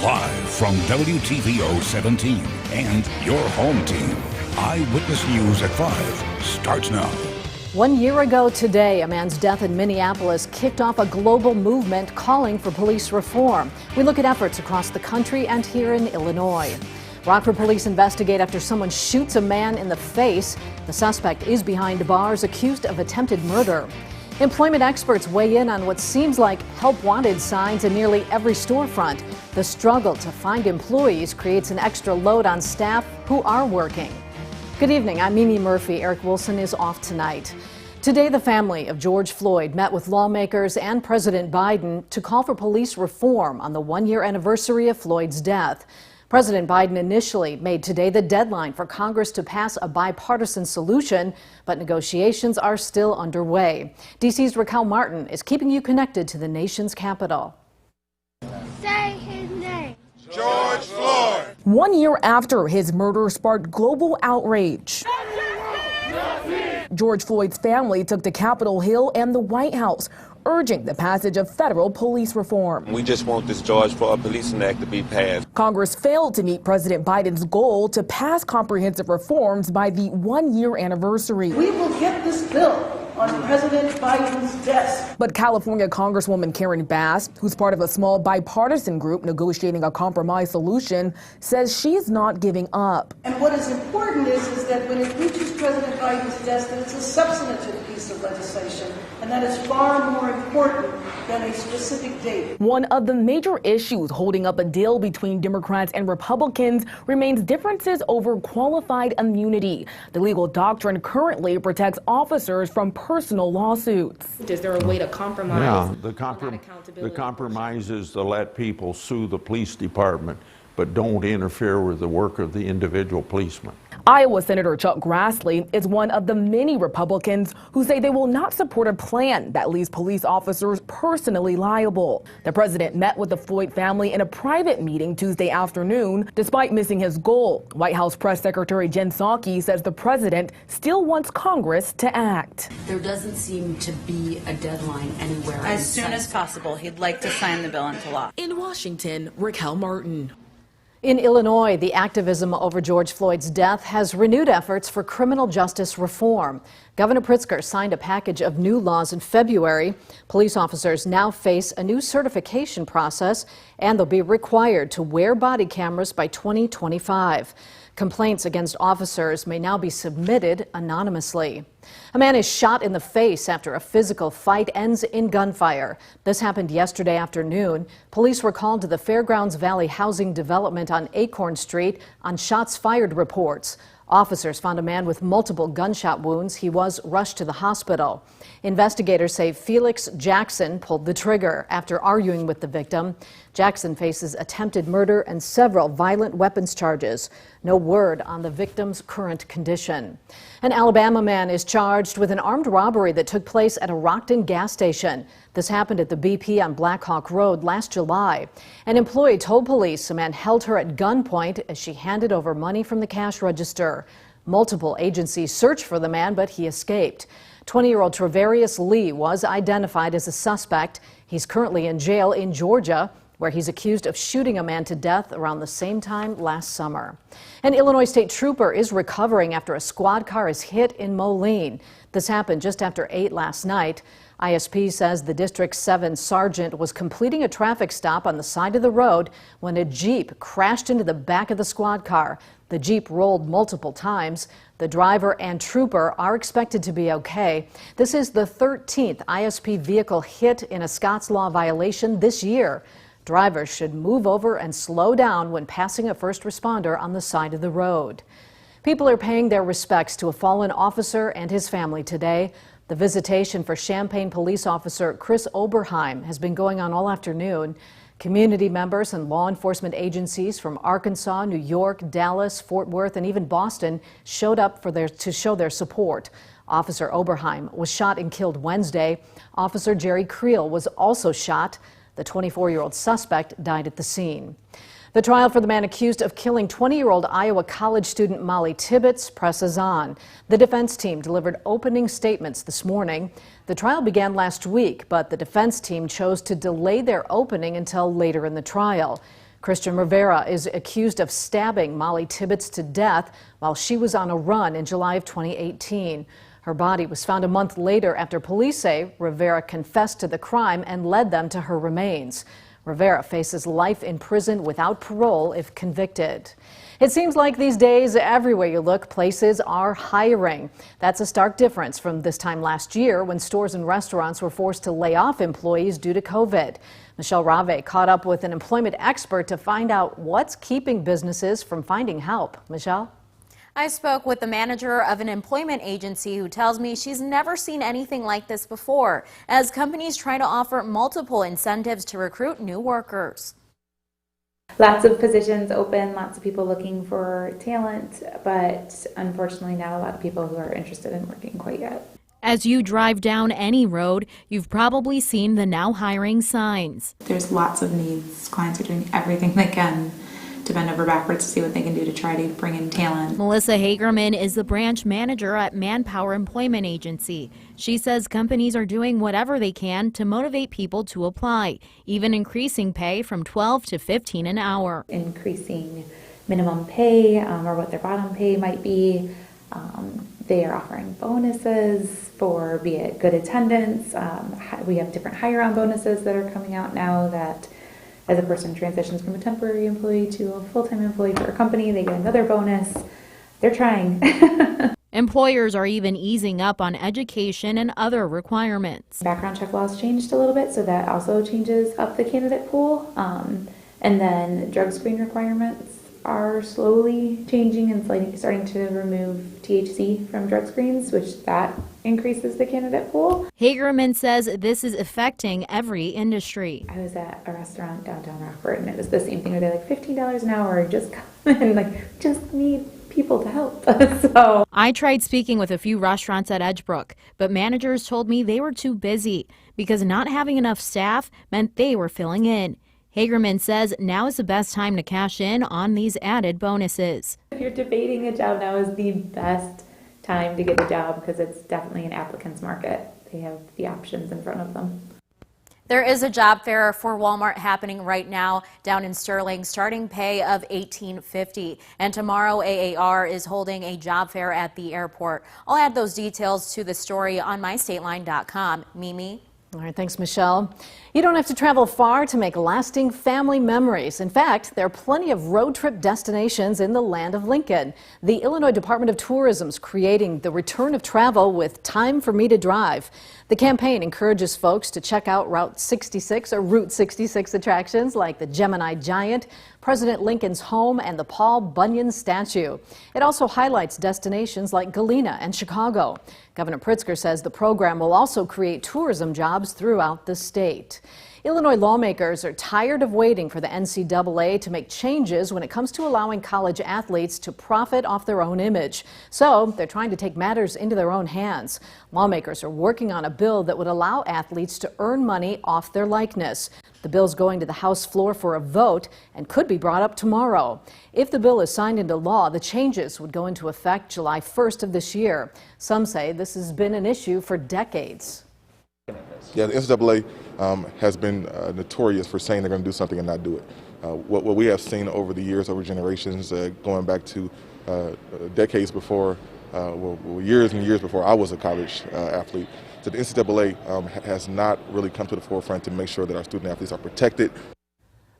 Live from WTVO 17 and your home team, Eyewitness News at 5 starts now. 1 year ago today, a man's death in Minneapolis kicked off a global movement calling for police reform. We look at efforts across the country and here in Illinois. Rockford police investigate after someone shoots a man in the face. The suspect is behind bars, accused of attempted murder. Employment experts weigh in on what seems like help wanted signs in nearly every storefront. The struggle to find employees creates an extra load on staff who are working. Good evening, I'm Mimi Murphy. Eric Wilson is off tonight. Today, the family of George Floyd met with lawmakers and President Biden to call for police reform on the one-year anniversary of Floyd's death. President Biden initially made today the deadline for Congress to pass a bipartisan solution, but negotiations are still underway. D.C.'s Raquel Martin is keeping you connected to the nation's capital. Say his name. George Floyd. 1 year after his murder sparked global outrage. George Floyd's family took to Capitol Hill and the White House, urging the passage of federal police reform. We just want this George Floyd Policing Act to be passed. Congress failed to meet President Biden's goal to pass comprehensive reforms by the 1 year anniversary. We will get this bill on President Biden's desk. But California Congresswoman Karen Bass, who's part of a small bipartisan group negotiating a compromise solution, says she is not giving up. And what is important is that when it reaches President Biden's desk, that it's a substantive piece of legislation, and that is far more important than a specific date. One of the major issues holding up a deal between Democrats and Republicans remains differences over qualified immunity. The legal doctrine currently protects officers from personal lawsuits. Is there a way to compromise? Yeah, the compromise is to let people sue the police department, but don't interfere with the work of the individual policeman. Iowa Senator Chuck Grassley is one of the many Republicans who say they will not support a plan that leaves police officers personally liable. The president met with the Floyd family in a private meeting Tuesday afternoon, despite missing his goal. White House Press Secretary Jen Psaki says the president still wants Congress to act. There doesn't seem to be a deadline anywhere. As soon as possible, he'd like to sign the bill into law. In Washington, Raquel Martin. In Illinois, the activism over George Floyd's death has renewed efforts for criminal justice reform. Governor Pritzker signed a package of new laws in February. Police officers now face a new certification process, and they'll be required to wear body cameras by 2025. Complaints against officers may now be submitted anonymously. A man is shot in the face after a physical fight ends in gunfire. This happened yesterday afternoon. Police were called to the Fairgrounds Valley housing development on Acorn Street on shots fired reports. Officers found a man with multiple gunshot wounds. He was rushed to the hospital. Investigators say Felix Jackson pulled the trigger after arguing with the victim. Jackson faces attempted murder and several violent weapons charges. No word on the victim's current condition. An Alabama man is charged with an armed robbery that took place at a Rockton gas station. This happened at the BP on Black Hawk Road last July. An employee told police a man held her at gunpoint as she handed over money from the cash register. Multiple agencies searched for the man, but he escaped. 20-year-old Travarius Lee was identified as a suspect. He's currently in jail in Georgia, where he's accused of shooting a man to death around the same time last summer. An Illinois state trooper is recovering after a squad car is hit in Moline. This happened just after 8 last night. ISP says the District 7 sergeant was completing a traffic stop on the side of the road when a Jeep crashed into the back of the squad car. The Jeep rolled multiple times. The driver and trooper are expected to be okay. This is the 13th ISP vehicle hit in a Scots law violation this year. Drivers should move over and slow down when passing a first responder on the side of the road. People are paying their respects to a fallen officer and his family today. The visitation for Champaign police officer Chris Oberheim has been going on all afternoon. Community members and law enforcement agencies from Arkansas, New York, Dallas, Fort Worth, and even Boston showed up to show their support. Officer Oberheim was shot and killed Wednesday. Officer Jerry Creel was also shot. The 24-year-old suspect died at the scene. The trial for the man accused of killing 20-year-old Iowa college student Molly Tibbetts presses on. The defense team delivered opening statements this morning. The trial began last week, but the defense team chose to delay their opening until later in the trial. Christian Rivera is accused of stabbing Molly Tibbetts to death while she was on a run in July of 2018. Her body was found a month later after police say Rivera confessed to the crime and led them to her remains. Rivera faces life in prison without parole if convicted. It seems like these days, everywhere you look, places are hiring. That's a stark difference from this time last year when stores and restaurants were forced to lay off employees due to COVID. Michelle Rave caught up with an employment expert to find out what's keeping businesses from finding help. Michelle? I spoke with the manager of an employment agency who tells me she's never seen anything like this before, as companies try to offer multiple incentives to recruit new workers. Lots of positions open, lots of people looking for talent, but unfortunately not a lot of people who are interested in working quite yet. As you drive down any road, you've probably seen the now hiring signs. There's lots of needs. Clients are doing everything they can to bend over backwards to see what they can do to try to bring in talent. Melissa Hagerman is the branch manager at Manpower Employment Agency. She says companies are doing whatever they can to motivate people to apply, even increasing pay from $12 to $15 an hour. Increasing minimum pay or what their bottom pay might be. They are offering bonuses for, be it good attendance. We have different hire-on bonuses that are coming out now that as a person transitions from a temporary employee to a full-time employee for a company, they get another bonus. They're trying. Employers are even easing up on education and other requirements. Background check laws changed a little bit, so that also changes up the candidate pool. And then drug screen requirements are slowly changing and starting to remove THC from drug screens, which that increases the candidate pool. Hagerman says this is affecting every industry. I was at a restaurant downtown Rockford, and it was the same thing where they're like $15 an hour, just come and just need people to help. So I tried speaking with a few restaurants at Edgebrook, but managers told me they were too busy because not having enough staff meant they were filling in. Hagerman says now is the best time to cash in on these added bonuses. If you're debating a job, now is the best time to get a job because it's definitely an applicant's market. They have the options in front of them. There is a job fair for Walmart happening right now down in Sterling, starting pay of $18.50. And tomorrow AAR is holding a job fair at the airport. I'll add those details to the story on mystateline.com. Mimi? All right, thanks, Michelle. You don't have to travel far to make lasting family memories. In fact, there are plenty of road trip destinations in the land of Lincoln. The Illinois Department of Tourism is creating the return of travel with Time for Me to Drive. The campaign encourages folks to check out Route 66 attractions like the Gemini Giant, President Lincoln's home, and the Paul Bunyan statue. It also highlights destinations like Galena and Chicago. Governor Pritzker says the program will also create tourism jobs throughout the state. Illinois lawmakers are tired of waiting for the NCAA to make changes when it comes to allowing college athletes to profit off their own image. So they're trying to take matters into their own hands. Lawmakers are working on a bill that would allow athletes to earn money off their likeness. The bill's going to the House floor for a vote and could be brought up tomorrow. If the bill is signed into law, the changes would go into effect July 1st of this year. Some say this has been an issue for decades. Yeah, the NCAA has been notorious for saying they're going to do something and not do it. What we have seen over the years, over generations, going back to decades before, years and years before I was a college athlete, so the NCAA has not really come to the forefront to make sure that our student athletes are protected.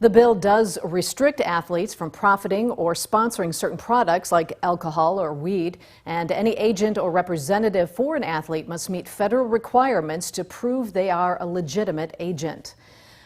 The bill does restrict athletes from profiting or sponsoring certain products like alcohol or weed, and any agent or representative for an athlete must meet federal requirements to prove they are a legitimate agent.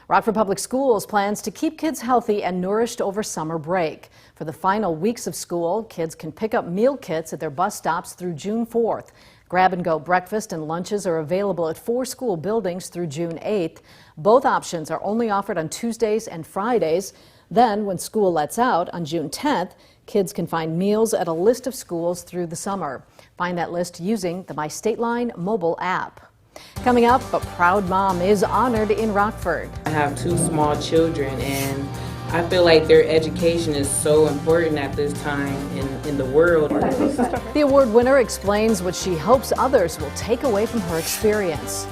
Rockford Public Schools plans to keep kids healthy and nourished over summer break. For the final weeks of school, kids can pick up meal kits at their bus stops through June 4th. Grab-and-go breakfast and lunches are available at 4 school buildings through June 8th. Both options are only offered on Tuesdays and Fridays. Then, when school lets out on June 10th, kids can find meals at a list of schools through the summer. Find that list using the My State Line mobile app. Coming up, a proud mom is honored in Rockford. I have 2 small children, and I feel like their education is so important at this time in the world. The award winner explains what she hopes others will take away from her experience.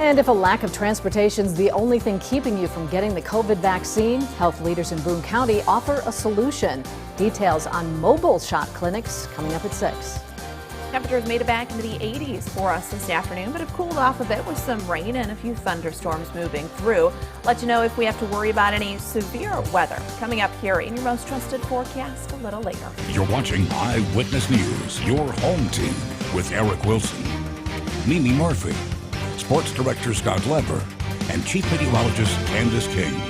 And if a lack of transportation is the only thing keeping you from getting the COVID vaccine, health leaders in Boone County offer a solution. Details on mobile shot clinics coming up at 6. Temperatures made it back into the 80s for us this afternoon, but have cooled off a bit with some rain and a few thunderstorms moving through. Let you know if we have to worry about any severe weather coming up here in your most trusted forecast a little later. You're watching Eyewitness News, your home team, with Eric Wilson, Mimi Murphy, Sports Director Scott Leber, and Chief Meteorologist Candice King.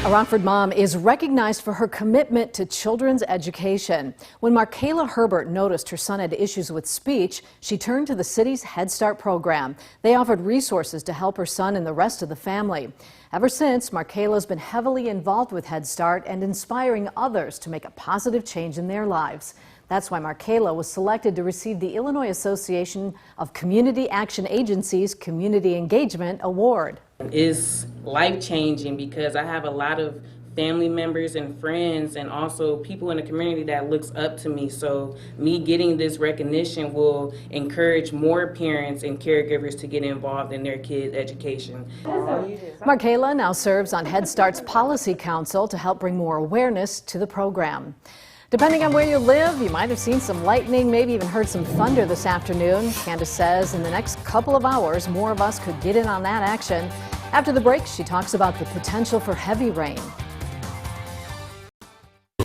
A Rockford mom is recognized for her commitment to children's education. When Markayla Herbert noticed her son had issues with speech, she turned to the city's Head Start program. They offered resources to help her son and the rest of the family. Ever since, Markayla's been heavily involved with Head Start and inspiring others to make a positive change in their lives. That's why Markayla was selected to receive the Illinois Association of Community Action Agencies Community Engagement Award. It's life-changing because I have a lot of family members and friends and also people in the community that looks up to me. So me getting this recognition will encourage more parents and caregivers to get involved in their kids' education. Markayla now serves on Head Start's Policy Council to help bring more awareness to the program. Depending on where you live, you might have seen some lightning, maybe even heard some thunder this afternoon. Candice says in the next couple of hours, more of us could get in on that action. After the break, she talks about the potential for heavy rain.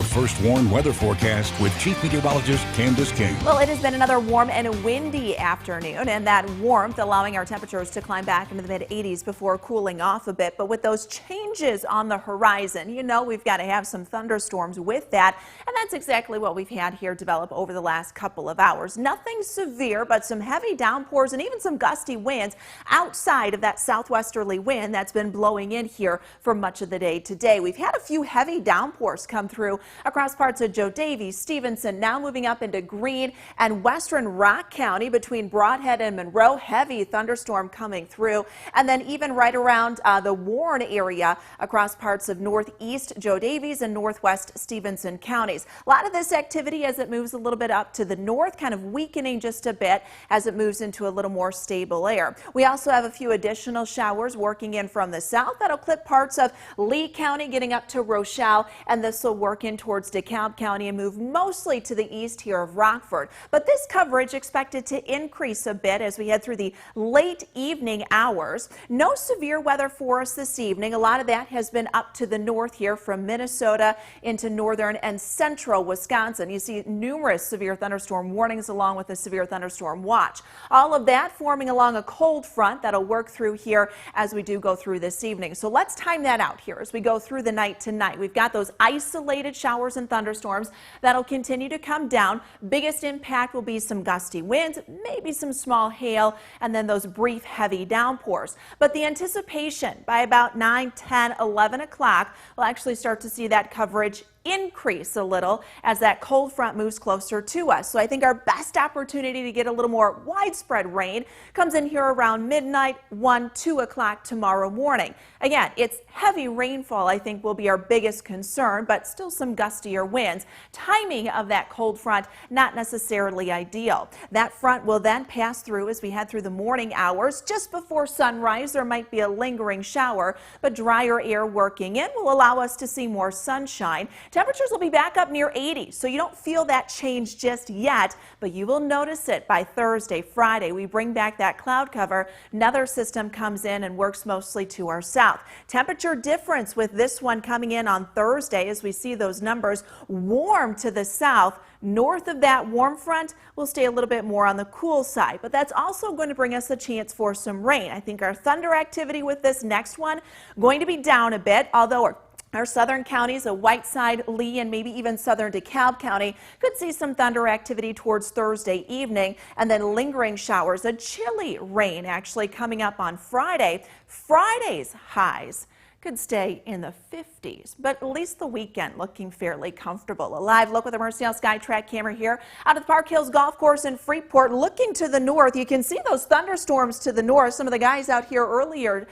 First warned weather forecast with Chief Meteorologist Candice King. Well, it has been another warm and windy afternoon, and that warmth allowing our temperatures to climb back into the mid-80s before cooling off a bit. But with those changes on the horizon, you know we've got to have some thunderstorms with that, and that's exactly what we've had here develop over the last couple of hours. Nothing severe, but some heavy downpours and even some gusty winds outside of that southwesterly wind that's been blowing in here for much of the day today. We've had a few heavy downpours come through across parts of Joe Davies, Stevenson, now moving up into Greene and western Rock County between Broadhead and Monroe. Heavy thunderstorm coming through, and then even right around the Warren area across parts of northeast Joe Davies and northwest Stevenson counties. A lot of this activity as it moves a little bit up to the north, kind of weakening just a bit as it moves into a little more stable air. We also have a few additional showers working in from the south that'll clip parts of Lee County, getting up to Rochelle, and this will work in towards DeKalb County and move mostly to the east here of Rockford. But this coverage expected to increase a bit as we head through the late evening hours. No severe weather for us this evening. A lot of that has been up to the north here from Minnesota into northern and central Wisconsin. You see numerous severe thunderstorm warnings along with a severe thunderstorm watch. All of that forming along a cold front that'll work through here as we do go through this evening. So let's time that out here as we go through the night tonight. We've got those isolated showers and thunderstorms that'll continue to come down. Biggest impact will be some gusty winds, maybe some small hail, and then those brief heavy downpours. But the anticipation by about 9, 10, 11 o'clock, we'll actually start to see that coverage increase a little as that cold front moves closer to us. So I think our best opportunity to get a little more widespread rain comes in here around midnight, 1, 2 o'clock tomorrow morning. Again, it's heavy rainfall I think will be our biggest concern, but still some gustier winds. Timing of that cold front not necessarily ideal. That front will then pass through as we head through the morning hours. Just before sunrise there might be a lingering shower, but drier air working in will allow us to see more sunshine. Temperatures will be back up near 80, so you don't feel that change just yet, but you will notice it by Thursday, Friday. We bring back that cloud cover. Another system comes in and works mostly to our south. Temperature difference with this one coming in on Thursday as we see those numbers warm to the south. North of that warm front will stay a little bit more on the cool side, but that's also going to bring us a chance for some rain. I think our thunder activity with this next one going to be down a bit, although our southern counties of Whiteside, Lee, and maybe even southern DeKalb County could see some thunder activity towards Thursday evening, and then lingering showers, a chilly rain actually coming up on Friday. Friday's highs could stay in the 50s, but at least the weekend looking fairly comfortable. A live look with a Mercial SkyTrack camera here out at the Park Hills Golf Course in Freeport. Looking to the north, you can see those thunderstorms to the north. Some of the guys out here earlier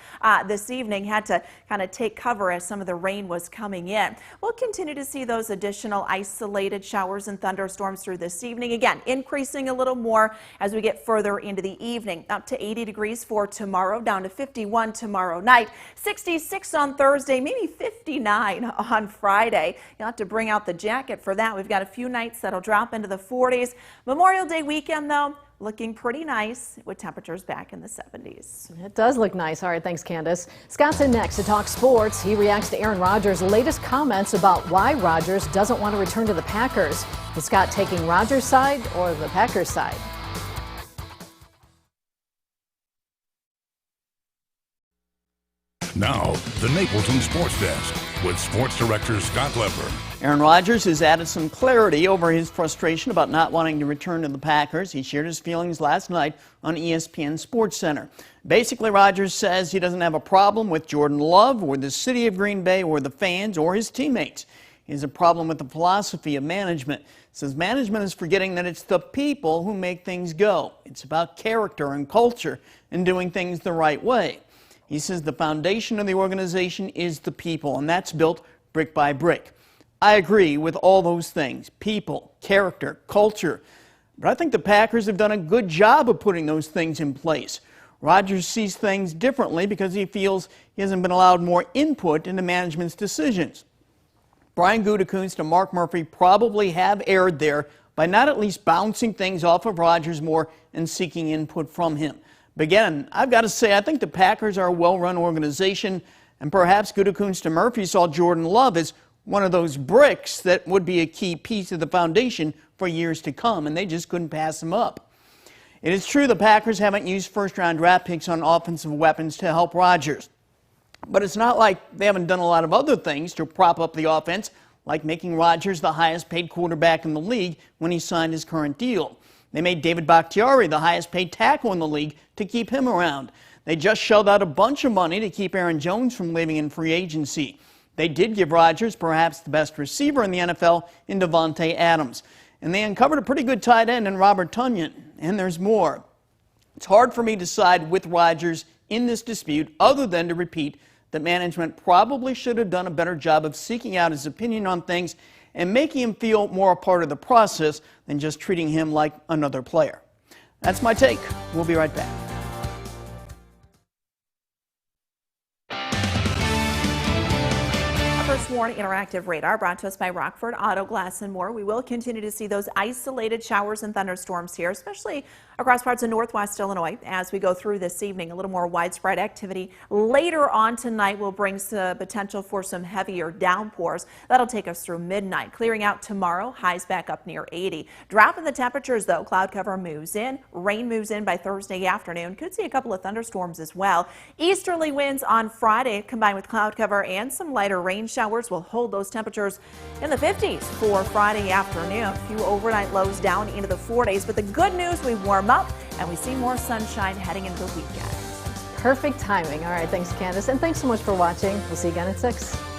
this evening had to kind of take cover as some of the rain was coming in. We'll continue to see those additional isolated showers and thunderstorms through this evening. Again, increasing a little more as we get further into the evening. Up to 80 degrees for tomorrow, down to 51 tomorrow night, 66 on Thursday, maybe 59 on Friday. You'll have to bring out the jacket for that. We've got a few nights that'll drop into the 40s. Memorial Day weekend, though, looking pretty nice with temperatures back in the 70s. It does look nice. All right, thanks, Candice. Scott's in next to talk sports. He reacts to Aaron Rodgers' latest comments about why Rodgers doesn't want to return to the Packers. Is Scott taking Rodgers' side or the Packers' side? Now, the Napleton Sports Desk with Sports Director Scott Leber. Aaron Rodgers has added some clarity over his frustration about not wanting to return to the Packers. He shared his feelings last night on ESPN SportsCenter. Basically, Rodgers says he doesn't have a problem with Jordan Love or the city of Green Bay or the fans or his teammates. He has a problem with the philosophy of management. Says management is forgetting that it's the people who make things go. It's about character and culture and doing things the right way. He says the foundation of the organization is the people, and that's built brick by brick. I agree with all those things, people, character, culture. But I think the Packers have done a good job of putting those things in place. Rodgers sees things differently because he feels he hasn't been allowed more input into management's decisions. Brian Gutekunst and Mark Murphy probably have erred there by not at least bouncing things off of Rodgers more and seeking input from him. But again, I've got to say, I think the Packers are a well-run organization, and perhaps Gutekunst and Murphy saw Jordan Love as one of those bricks that would be a key piece of the foundation for years to come, and they just couldn't pass him up. It is true the Packers haven't used first-round draft picks on offensive weapons to help Rodgers. But it's not like they haven't done a lot of other things to prop up the offense, like making Rodgers the highest-paid quarterback in the league when he signed his current deal. They made David Bakhtiari the highest-paid tackle in the league to keep him around. They just shelled out a bunch of money to keep Aaron Jones from leaving in free agency. They did give Rodgers perhaps the best receiver in the NFL in Davante Adams. And they uncovered a pretty good tight end in Robert Tonyan. And there's more. It's hard for me to side with Rodgers in this dispute other than to repeat that management probably should have done a better job of seeking out his opinion on things and making him feel more a part of the process than just treating him like another player. That's my take. We'll be right back. First Warn Interactive Radar brought to us by Rockford Auto Glass and More. We will continue to see those isolated showers and thunderstorms here, especially across parts of northwest Illinois as we go through this evening. A little more widespread activity later on tonight will bring the potential for some heavier downpours. That'll take us through midnight. Clearing out tomorrow, highs back up near 80. Drop in the temperatures though, cloud cover moves in, rain moves in by Thursday afternoon. Could see a couple of thunderstorms as well. Easterly winds on Friday combined with cloud cover and some lighter rain showers will hold those temperatures in the 50s for Friday afternoon. A few overnight lows down into the 40s, but the good news, we warm up and we see more sunshine heading into the weekend. Perfect timing. All right, thanks, Candice, and thanks so much for watching. We'll see you again at 6.